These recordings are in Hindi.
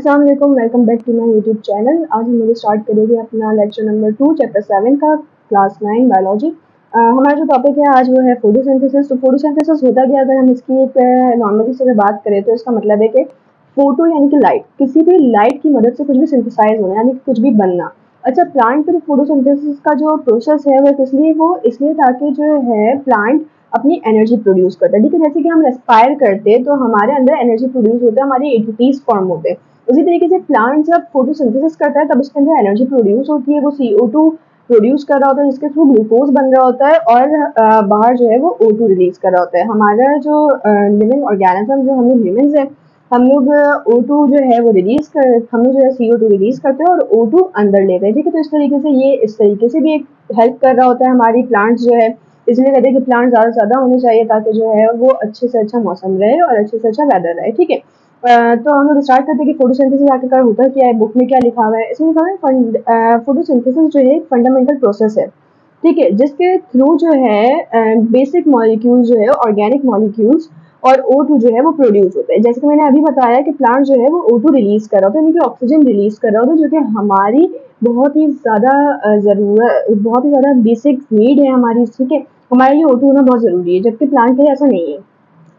अस्सलाम वालेकुम, welcome back to my YouTube channel. आज हम लोग स्टार्ट करेंगे अपना लेक्चर नंबर 2 चैप्टर 7 का क्लास 9 बायोलॉजी। हमारा जो टॉपिक है आज वो है फोटोसिंथेसिस। तो फोटोसिंथेसिस होता क्या, अगर हम इसकी एक नॉर्मली से बात करें तो इसका मतलब है कि फोटो यानी कि लाइट, किसी भी लाइट की मदद से कुछ भी सिंथेसाइज होना यानी कि कुछ भी बनना। अच्छा, प्लांट पर फोटोसिंथेसिस का जो प्रोसेस है वो किस लिए, वो इसलिए ताकि जो है प्लांट अपनी एनर्जी प्रोड्यूस करता है। ठीक है, जैसे कि हम रेस्पायर करते हैं तो हमारे अंदर एनर्जी प्रोड्यूस होता है, हमारे एटीपीज फॉर्म होते हैं। उसी तरीके से प्लांट जब फोटोसिंथेसिस करता है तब उसके अंदर एनर्जी प्रोड्यूस होती है, वो CO2 प्रोड्यूस कर रहा होता है जिसके थ्रू ग्लूकोज बन रहा होता है और बाहर जो है वो O2 रिलीज कर रहा होता है। हमारा जो लिविंग ऑर्गेनिज्म जो हम लोग ह्यूमंस है, हम लोग O2 जो है वो रिलीज कर, हम लोग जो है CO2 रिलीज करते हैं और O2 अंदर लेते हैं। ठीक है, तो इस तरीके से ये इस तरीके से भी एक हेल्प कर रहा होता है हमारी प्लांट्स जो है। इसलिए कहते हैं कि प्लांट ज़्यादा से ज़्यादा होने चाहिए ताकि जो है वो अच्छे से अच्छा मौसम रहे और अच्छे से अच्छा वेदर रहे। ठीक है, तो हम लोग स्टार्ट करते हैं कि फोटोसिंथेसिस आखिरकार होता क्या है, बुक में क्या लिखा हुआ है। इसमें लिखा हुआ है फोटोसिंथेसिस जो है फंडामेंटल प्रोसेस है। ठीक है, जिसके थ्रू जो है बेसिक मॉलिक्यूल्स जो है ऑर्गेनिक मॉलिक्यूल्स और O2 जो है वो प्रोड्यूस होता है। जैसे कि मैंने अभी बताया कि प्लांट जो है वो O2 रिलीज कर रहा होता है, यानी कि ऑक्सीजन रिलीज कर रहा होता है, जो कि हमारी बहुत ही ज़्यादा ज़रूरत, बहुत ही ज़्यादा बेसिक नीड है हमारी। ठीक है, हमारे लिए O2 होना बहुत ज़रूरी है, जबकि प्लांट के लिए ऐसा नहीं है।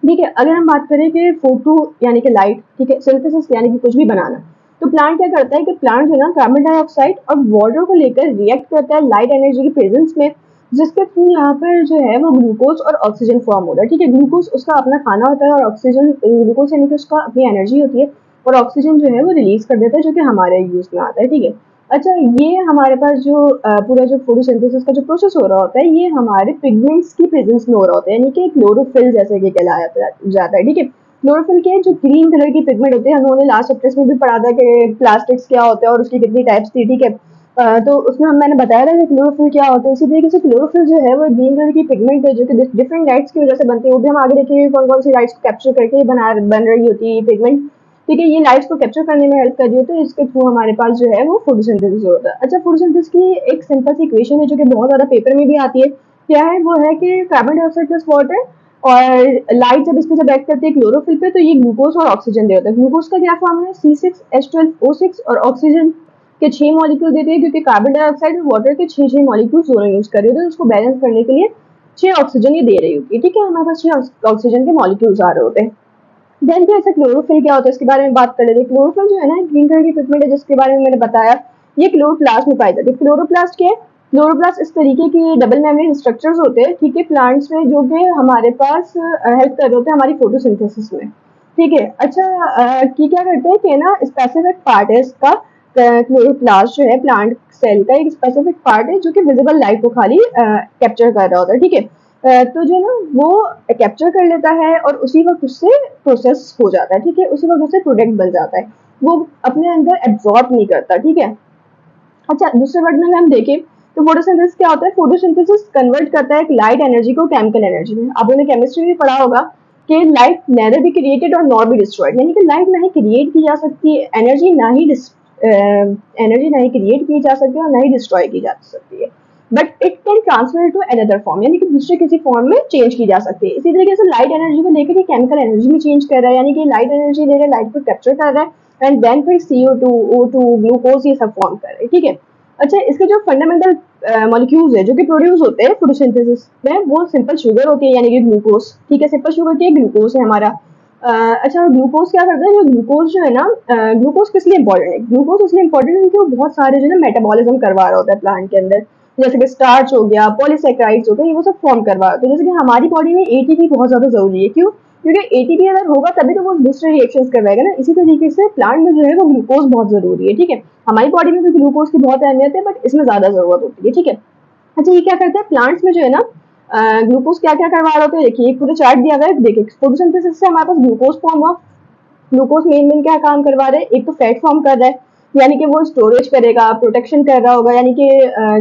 ठीक है, अगर हम बात करें कि फोटो यानी कि लाइट, ठीक है, सिंथेसिस यानी कि कुछ भी बनाना, तो प्लांट क्या करता है कि प्लांट जो है ना कार्बन डाइऑक्साइड और वाटर को लेकर रिएक्ट करता है लाइट एनर्जी की प्रेजेंस में, जिसके थ्रू यहाँ पर जो है वो ग्लूकोज और ऑक्सीजन फॉर्म होता है। ठीक है, ग्लूकोज उसका अपना खाना होता है और ऑक्सीजन, ग्लूकोज यानी कि उसका अपनी एनर्जी होती है और ऑक्सीजन जो है वो रिलीज कर देता है, जो कि हमारे यूज में आता है। ठीक है, अच्छा, ये हमारे पास जो पूरा जो फोटोसिंथेसिस का जो प्रोसेस हो रहा होता है ये हमारे पिगमेंट्स की प्रेजेंस में हो रहा होता है, यानी कि क्लोरोफिल जैसे कि कहलाया जाता है। ठीक है, क्लोरोफिल के जो ग्रीन कलर की पिगमेंट होते हैं, हमने लास्ट चैप्टर्स में भी पढ़ा था कि प्लास्टिक्स क्या होता है और उसकी कितनी टाइप्स थी। ठीक है, तो उसमें मैंने बताया था कि क्लोरोफिल क्या होता है। इसी तरीके से क्लोरोफिल जो है वो ग्रीन कलर की पिगमेंट है जो कि डिफरेंट लाइट्स की वजह से बनती है। वो भी हम आगे देखेंगे कौन कौन सी लाइट्स को कैप्चर करके बन रही होती है पिगमेंट। ठीक है, ये लाइट्स को कैप्चर करने में हेल्प कर रही होती है, इसके थ्रू हमारे पास जो है वो फोटोसिंथेसिस होता है। अच्छा, फोटोसिंथेसिस की एक सिंपल सी इक्वेशन है जो कि बहुत ज्यादा पेपर में भी आती है। क्या है वो, है कि कार्बन डाइऑक्साइड प्लस वाटर और लाइट जब इस पे जब एक्ट करती है क्लोरोफिल पे तो ये ग्लूकोज और ऑक्सीजन दे होता है। ग्लूकोज का क्या फॉर्म है, C6H12O6 और ऑक्सीजन के 6 मॉलिक्यूल देते हैं, क्योंकि कार्बन डाइऑक्साइड और वाटर के 6 मॉलिक्यूल्स दोनों यूज कर रहे होते हैं, उसको बैलेंस करने के लिए 6 ऑक्सीजन ये दे रही होती है। ठीक है, हमारे पास 6 ऑक्सीजन के मॉलिक्यूल्स आ रहे होते हैं। देन क्या, ऐसा क्लोरोफिल क्या होता है इसके बारे में बात कर लेते हैं। क्लोरोफिल जो है ना ग्रीन कलर की पिगमेंट है जिसके बारे में मैंने बताया, ये क्लोरोप्लास्ट में पाई जाती है। क्लोरोप्लास्ट क्या है, क्लोरोप्लास्ट इस तरीके की डबल मेम्ब्रेन स्ट्रक्चर्स होते हैं, ठीक है, प्लांट्स में, जो कि हमारे पास हेल्प कर रहे होते हैं हमारी फोटोसिंथेसिस में। ठीक है, अच्छा, कि क्या करते हैं कि ना स्पेसिफिक पार्ट है इसका, क्लोरोप्लास्ट जो है प्लांट सेल का एक स्पेसिफिक पार्ट है जो कि विजिबल लाइट को खाली कैप्चर कर रहा होता है। ठीक है, तो जो है ना वो कैप्चर कर लेता है और उसी वक्त उससे प्रोसेस हो जाता है। ठीक है, उसी वक्त उससे प्रोडक्ट बन जाता है, वो अपने अंदर एब्जॉर्ब नहीं करता। ठीक है, अच्छा, दूसरे वर्ड में हम देखें तो फोटोसिंथेसिस क्या होता है, फोटोसिंथेसिस कन्वर्ट करता है एक लाइट एनर्जी को केमिकल एनर्जी में। आपने केमिस्ट्री में पढ़ा होगा कि लाइट नेदर बी क्रिएटेड और नॉट बी डिस्ट्रॉयड, यानी कि लाइट ना ही क्रिएट की जा सकती है, एनर्जी ना ही क्रिएट की जा सकती है और ना ही डिस्ट्रॉय की जा सकती है, but it can transfer to another form, यानी कि दूसरे किसी फॉर्म में चेंज की जा सकती है। इसी तरीके से लाइट एनर्जी को लेकर केमिकल एनर्जी में चेंज कर रहा है, यानी कि लाइट एनर्जी ले रहा है, लाइट को कैप्चर कर रहा है एंड देन फिर CO2 O2 ग्लूकोज ये सब फॉर्म कर रहा है। ठीक है, अच्छा, इसके जो फंडामेंटल मॉलिक्यूल्स है जो कि प्रोड्यूस होते हैं फोटोसिंथेसिस में, वो सिंपल शुगर होती है, यानी कि ग्लूकोज। ठीक है, सिंपल शुगर की ग्लूकोज है हमारा। अच्छा, ग्लूकोज क्या करता है, ग्लूकोज जो है ना, ग्लूकोज किस लिए इंपॉर्टेंट है, ग्लूकोज इसलिए इंपॉर्टेंट है क्योंकि वो बहुत सारे जो है ना मेटाबॉलिज्म करवा रहा होता है प्लांट के अंदर, जैसे कि स्टार्च हो गया, पॉलीसेक्राइड्स हो गए, ये वो सब फॉर्म करवा रहा होता है। जैसे कि हमारी बॉडी में ATP बहुत ज्यादा जरूरी है, क्यों, क्योंकि ATP अगर होगा तभी तो वो दूसरे रिएक्शंस करवाएगा ना। इसी तरीके से प्लांट में जो है वो ग्लूकोज बहुत जरूरी है। ठीक है, हमारी बॉडी में भी ग्लूकोज की बहुत अहमियत है, बट इसमें ज्यादा जरूरत होती है। ठीक है, अच्छा, ये क्या करते हैं प्लांट्स में जो है ना, ग्लूकोज क्या क्या करवा रहा होता है, देखिए पूरा चार्ट दिया गया है। देखिए फोटोसिंथेसिस से हमारे पास ग्लूकोज फॉर्म हुआ, ग्लूकोज मेन क्या काम करवा रहे हैं, एक तो फैट फॉर्म कर रहा है, यानी कि वो स्टोरेज करेगा, प्रोटेक्शन कर रहा होगा, यानी कि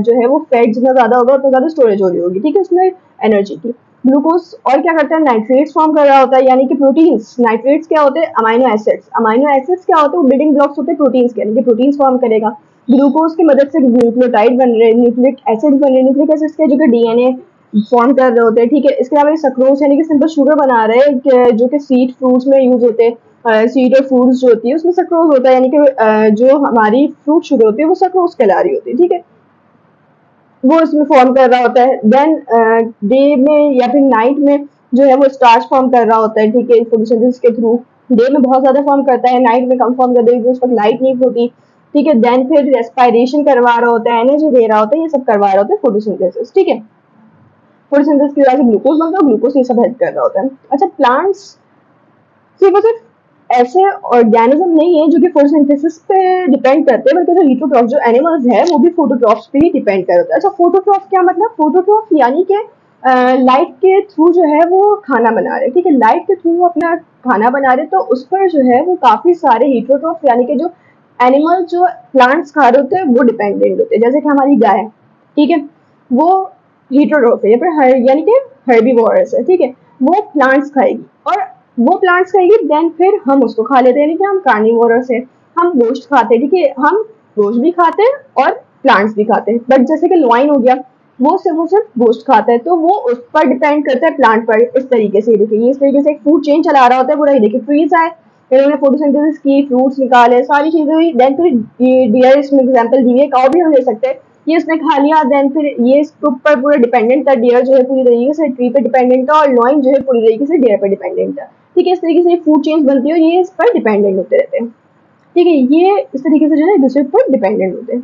जो है वो फैट जितना ज्यादा होगा उतना ज्यादा स्टोरेज हो रही होगी। ठीक है, उसमें एनर्जी की। ग्लूकोज और क्या करता है, नाइट्रेट्स फॉर्म कर रहा होता है, यानी कि प्रोटीन्स। नाइट्रेट्स क्या होते हैं, अमाइनो एसिड्स। अमाइनो एसिड्स क्या होते हैं, वो बिल्डिंग ब्लॉक्स होते हैं प्रोटीन्स के, यानी कि प्रोटीन्स फॉर्म करेगा। ग्लूकोज की मदद से न्यूक्लियोटाइड बन रहे हैं, न्यूक्लिक एसिड बन रहे हैं, न्यूक्लिक एसिड्स के जो कि DNA फॉर्म कर रहे होते हैं। ठीक है, इसके अलावा सक्रोज यानी कि सिंपल शुगर बना रहे हैं जो कि सीड फ्रूट्स में यूज होते हैं। स्वीट और फ्रूट्स जो होती है उसमें सक्रोज होता है, यानी कि जो हमारी फ्रूट शुगर होती है वो सक्रोज कहला रही होती है, ठीक है, वो इसमें फॉर्म कर रहा होता है। देन डे में या फिर नाइट में जो है वो स्टार्च फॉर्म कर रहा होता है, ठीक है, फोटोसिंथेसिस के थ्रू। डे में बहुत ज्यादा फॉर्म करता है, नाइट में कम फॉर्म कर देगा, उस वक्त लाइट नहीं होती, ठीक है। देन फिर रेस्पायरेशन करवा रहा होता है, एनर्जी दे रहा होता है, ये सब करवा रहा होता है फोटोसिंथेसिस, ठीक है। फोटोसिंथेसिस की वजह से ग्लूकोज बनता है, ग्लूकोज ये सब हेल्प कर रहा होता है। अच्छा, प्लांट्स सिर्फ ऐसे ऑर्गेनिज्म नहीं है जो कि फोटोसिंथेसिस पे डिपेंड करते हैं, बल्कि जो हीटरोट्रॉफ जो एनिमल्स है वो भी फोटोट्रॉफ्स पे ही डिपेंड करते हैं। अच्छा, फोटोट्रॉफ क्या मतलब? फोटोट्रॉफ यानी कि लाइट के थ्रू जो है वो खाना बना रहे, ठीक है, लाइट के थ्रू वो अपना खाना बना रहे, तो उस पर जो है वो काफी सारे हीटरोट्रॉफ यानी कि जो एनिमल जो प्लांट्स खा रहे होते हैं वो डिपेंडेंट होते हैं। जैसे कि हमारी गाय, ठीक है, वो हीटरोट्रॉफ है या फिर यानी कि हर्बीवोरस है, ठीक है, वो प्लांट्स खाएगी और वो प्लांट्स खाएगी, देन फिर हम उसको खा लेते हैं, यानी कि हम कार्निवोरस है, हम गोश्त खाते हैं, ठीक है, हम गोश्त भी खाते हैं और प्लांट्स भी खाते हैं। बट जैसे कि लॉइन हो गया, वो सिर्फ गोश्त खाता है, तो वो उस पर डिपेंड करता है प्लांट पर। इस तरीके से देखिए, इस तरीके से एक फूड चेन चला रहा होता है पूरा। ये देखिए, ट्रीज आए, इन्होंने फोटोसिंथेसिस की, फ्रूट्स निकाले, सारी चीजें हुई, देन फिर डियर इसमें एग्जाम्पल दी है, काऊ भी हम ले सकते हैं, ये इसने खा लिया, देन फिर ये इसके ऊपर पूरा डिपेंडेंट था, डियर जो है पूरी तरीके से ट्री पे डिपेंडेंट था और लॉइन जो है पूरी तरीके से डियर पे डिपेंडेंट था, ठीक है। इस तरीके से फूड चेन्स बनती है और ये इस पर डिपेंडेंट होते रहते हैं, ठीक है, ये इस तरीके से जो है एक दूसरे पर डिपेंडेंट होते हैं।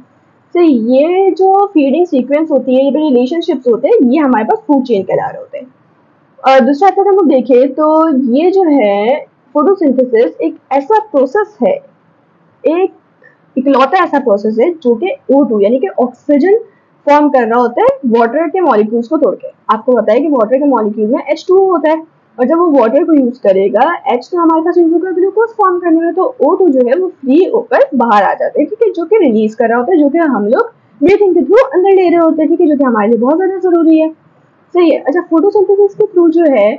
तो ये जो फीडिंग सीक्वेंस होती है, ये जो रिलेशनशिप्स होते हैं, ये हमारे पास फूड चेन कहला रहे होते हैं। और दूसरा अगर हम लोग देखें तो ये जो है फोटोसिंथेसिस एक ऐसा प्रोसेस है, एक इकलौता ऐसा प्रोसेस है जो कि O2 यानी कि ऑक्सीजन फॉर्म कर रहा होता है वाटर के मॉलिक्यूल्स को तोड़ के। आपको पता है कि वाटर के मॉलिक्यूल में H2O होता है, और जब वो वाटर को यूज करेगा, H तो हमारे पास यूज होकर ग्लूकोज फॉर्म करने में, तो O2 जो है वो फ्री होकर बाहर आ जाता है, ठीक है, जो कि रिलीज कर रहा होता है, जो कि हम लोग ब्रीथिंग के थ्रू अंदर ले रहे होते हैं, ठीक है, जो कि हमारे लिए बहुत ज्यादा जरूरी है, सही है। अच्छा, फोटोसिंथेसिस के थ्रू जो है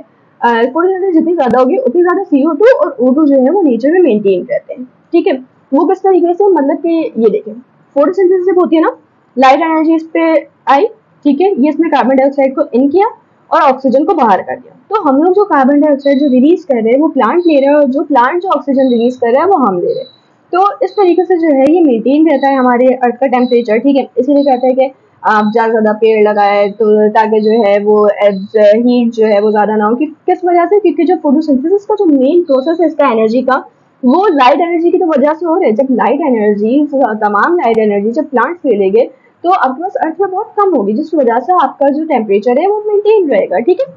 फोटोसिंथेसिस जितनी ज्यादा होगी उतनी ज्यादा CO2 और O2 जो है वो नेचर में मेंटेन रहते हैं, ठीक है। वो किस तरीके से, मतलब कि ये देखें, फोटोसिंथेसिस जब होती है ना, लाइट एनर्जी इस पे आई, ठीक है, ये इसने कार्बन डाइऑक्साइड को इन किया और ऑक्सीजन को बाहर कर दिया, तो हम लोग जो कार्बन डाइऑक्साइड जो रिलीज कर रहे हैं वो प्लांट ले रहे हैं, और जो प्लांट जो ऑक्सीजन रिलीज कर रहा है वो हम ले रहे हैं। तो इस तरीके से जो है ये मेंटेन रहता है हमारे अर्थ का टेम्परेचर, ठीक है। इसीलिए कहते हैं कि आप ज्यादा ज्यादा पेड़ लगाए तो ताकि जो है वो हीट जो है वो ज्यादा ना हो। किस वजह से? क्योंकि जो फोटोसिंथेसिस का जो मेन प्रोसेस है इसका एनर्जी का, वो लाइट एनर्जी की तो वजह से हो रहा है। जब लाइट एनर्जी, तमाम लाइट एनर्जी जब प्लांट्स ले लेंगे तो आपके पास अर्थ में बहुत कम होगी, जिस वजह से आपका जो टेम्परेचर है वो मेंटेन रहेगा, ठीक है।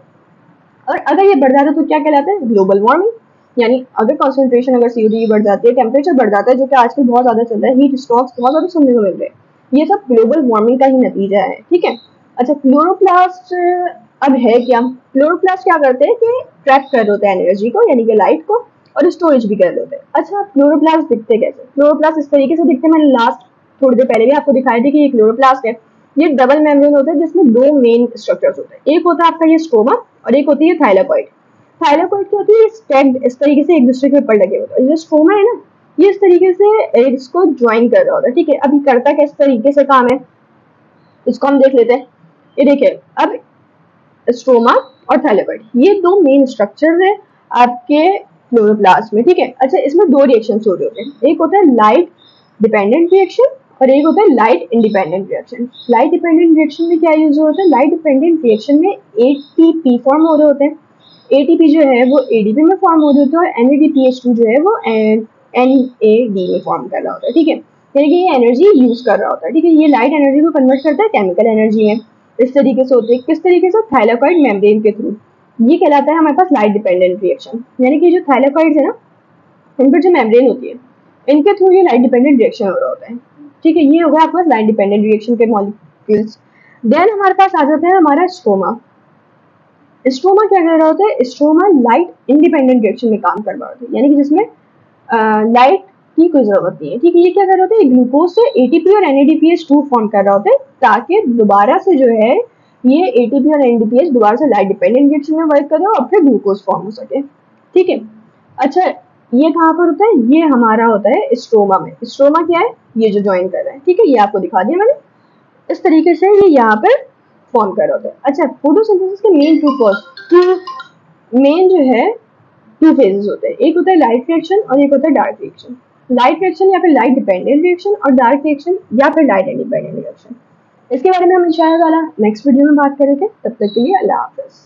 और अगर ये बढ़ जाता है तो क्या कहलाता है? Global warming. यानी अगर कॉन्सेंट्रेशन, अगर CO2 बढ़ जाती है, टेम्परेचर बढ़ जाता है, जो कि आजकल बहुत ज्यादा चल रहा है, हीट स्ट्रोक्स बहुत ज्यादा सुनने को मिल रहे हैं, ये सब ग्लोबल वार्मिंग का ही नतीजा है, ठीक है। अच्छा, क्लोरोप्लास्ट अब है क्या? क्लोरोप्लास्ट क्या करते हैं कि ट्रैप कर होते हैं एनर्जी को, यानी कि लाइट को, और स्टोरेज भी कर लेते हैं। अच्छा, क्लोरोप्लास्ट दिखते कैसे? क्लोरोप्लास्ट इस तरीके से दिखते हैं, मैंने लास्ट थोड़ी देर पहले भी आपको दिखाई थी कि ये क्लोरोप्लास्ट है। ये डबल मेम्ब्रेन होता है जिसमें दो मेन स्ट्रक्चर्स होते हैं, एक होता है आपका ये स्ट्रोमा और एक होती है थाइलाकोइड। थाइलाकोइड क्या होती है? स्टैक्ड इस तरीके से एक दूसरे के ऊपर लगे होते हैं। जो स्ट्रोमा है ना, ये इस तरीके से इसको ज्वाइन कर रहा होता है, ठीक है। अभी करता किस तरीके से काम है इसको हम देख लेते हैं। ये देखिए, अब स्ट्रोमा और थाइलाकोइड ये दो मेन स्ट्रक्चर है आपके क्लोरोप्लास्ट में, ठीक है। अच्छा, इसमें दो रिएक्शन हो रहे होते हैं, एक होता है लाइट डिपेंडेंट रिएक्शन और एक होता है light independent reaction. Light dependent reaction में क्या यूज होता है? लाइट डिपेंडेंट रिएक्शन में ATP फॉर्म हो रहे होते हैं। ATP जो है वो ADP में फॉर्म हो रहे होते हैं और NADPH2 जो है वो NAD में फॉर्म कर रहा होता है, ठीक है। यानी कि ये एनर्जी यूज कर रहा होता है, ठीक है। ये लाइट एनर्जी को कन्वर्ट करता है केमिकल एनर्जी में। इस तरीके से होते हैं, किस तरीके से? थाइलाकोइड मेम्ब्रेन के थ्रू। ये कहलाता है हमारे पास लाइट डिपेंडेंट रिएक्शन, यानी कि जो थाइलाकोइड है ना, इन पर जो मेम्ब्रेन होती है इनके थ्रू ये लाइट डिपेंडेंट रिएक्शन हो रहा होता है, ठीक है। ये होगा आपके पास लाइट डिपेंडेंट रिएक्शन के मॉलिक्यूल्स। देन हमारे पास आ जाता है हमारा स्ट्रोमा। स्ट्रोमा क्या कर रहा होता है? स्ट्रोमा लाइट इंडिपेंडेंट रिएक्शन में काम कर रहा होता है, यानी कि जिसमें लाइट की कोई जरूरत नहीं है, ठीक है। ये क्या कर रहा होता है? ग्लूकोज से ATP और NADPH2 फॉर्म कर रहा होता है, ताकि दोबारा से जो है ये ATP और NADPH दोबारा से लाइट डिपेंडेंट रिएक्शन में वर्क करे और फिर ग्लूकोज फॉर्म हो सके, ठीक है। अच्छा, ये कहाँ पर होता है? ये हमारा होता है स्ट्रोमा में। स्ट्रोमा क्या है? ये जो ज्वाइन कर रहा है, ठीक है, ये आपको दिखा दिया मैंने। इस तरीके से ये यहाँ पर फॉर्म कर रहा होता है। अच्छा, फोटोसिंथेसिस के मेन टू मेन जो है टू फेजेस होते हैं, एक होता है लाइट रिएक्शन और एक होता है डार्क रिएक्शन। लाइट रिएक्शन या फिर लाइट डिपेंडेंट रिएक्शन और डार्क रिएक्शन या फिर लाइट इंडिपेंडेंट रिएक्शन। इसके बारे में हम इंशाअल्लाह नेक्स्ट वीडियो में बात करेंगे। तब तक के लिए अल्लाह हाफ़िज़।